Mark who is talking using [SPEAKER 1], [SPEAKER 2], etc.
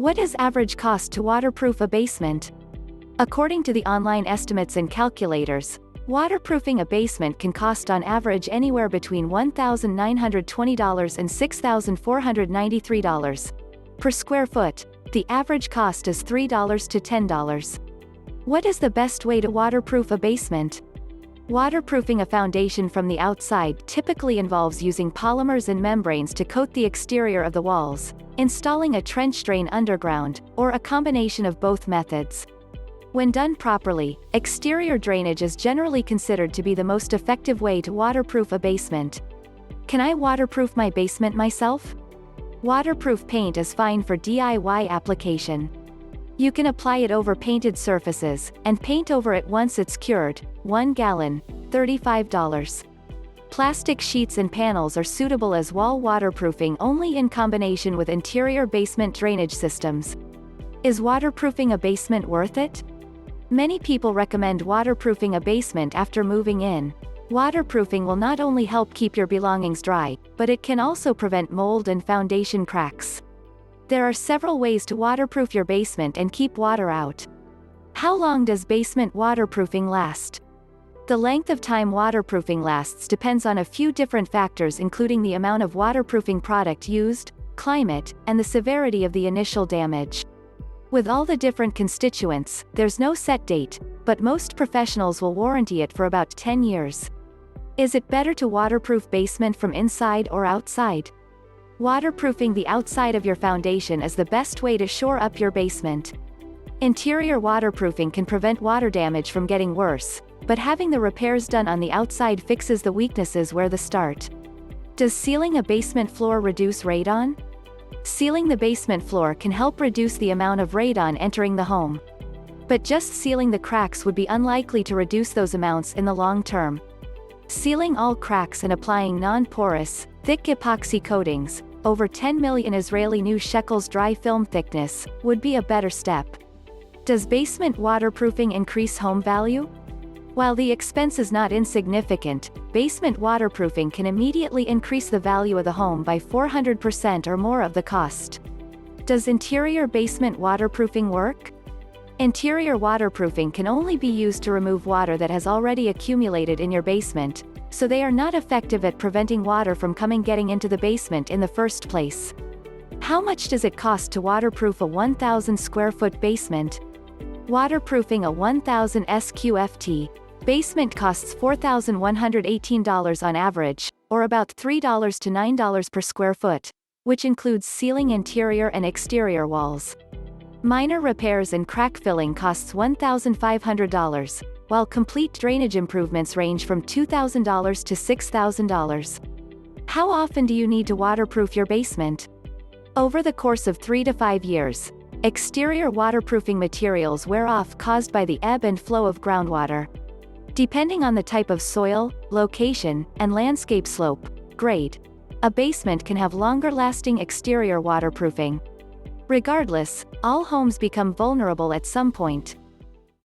[SPEAKER 1] What is average cost to waterproof a basement? According to the online estimates and calculators, waterproofing a basement can cost on average anywhere between $1,920 and $6,493. Per square foot, the average cost is $3 to $10. What is the best way to waterproof a basement? Waterproofing a foundation from the outside typically involves using polymers and membranes to coat the exterior of the walls, installing a trench drain underground, or a combination of both methods. When done properly, exterior drainage is generally considered to be the most effective way to waterproof a basement. Can I waterproof my basement myself? Waterproof paint is fine for DIY application. You can apply it over painted surfaces, and paint over it once it's cured. 1 gallon, $35. Plastic sheets and panels are suitable as wall waterproofing only in combination with interior basement drainage systems. Is waterproofing a basement worth it? Many people recommend waterproofing a basement after moving in. Waterproofing will not only help keep your belongings dry, but it can also prevent mold and foundation cracks. There are several ways to waterproof your basement and keep water out. How long does basement waterproofing last? The length of time waterproofing lasts depends on a few different factors, including the amount of waterproofing product used, climate, and the severity of the initial damage. With all the different constituents, there's no set date, but most professionals will warranty it for about 10 years. Is it better to waterproof basement from inside or outside? Waterproofing the outside of your foundation is the best way to shore up your basement. Interior waterproofing can prevent water damage from getting worse, but having the repairs done on the outside fixes the weaknesses where they start. Does sealing a basement floor reduce radon? Sealing the basement floor can help reduce the amount of radon entering the home. But just sealing the cracks would be unlikely to reduce those amounts in the long term. Sealing all cracks and applying non-porous, thick epoxy coatings, over 10 million Israeli new shekels dry film thickness, would be a better step. Does basement waterproofing increase home value? While the expense is not insignificant, basement waterproofing can immediately increase the value of the home by 400% or more of the cost. Does interior basement waterproofing work? Interior waterproofing can only be used to remove water that has already accumulated in your basement, so they are not effective at preventing water from getting into the basement in the first place. How much does it cost to waterproof a 1,000 square foot basement? Waterproofing a 1,000 SQFT basement costs $4,118 on average, or about $3 to $9 per square foot, which includes sealing interior and exterior walls. Minor repairs and crack filling costs $1,500, while complete drainage improvements range from $2,000 to $6,000. How often do you need to waterproof your basement? Over the course of 3 to 5 years, exterior waterproofing materials wear off caused by the ebb and flow of groundwater. Depending on the type of soil, location, and landscape slope, grade, a basement can have longer-lasting exterior waterproofing. Regardless, all homes become vulnerable at some point.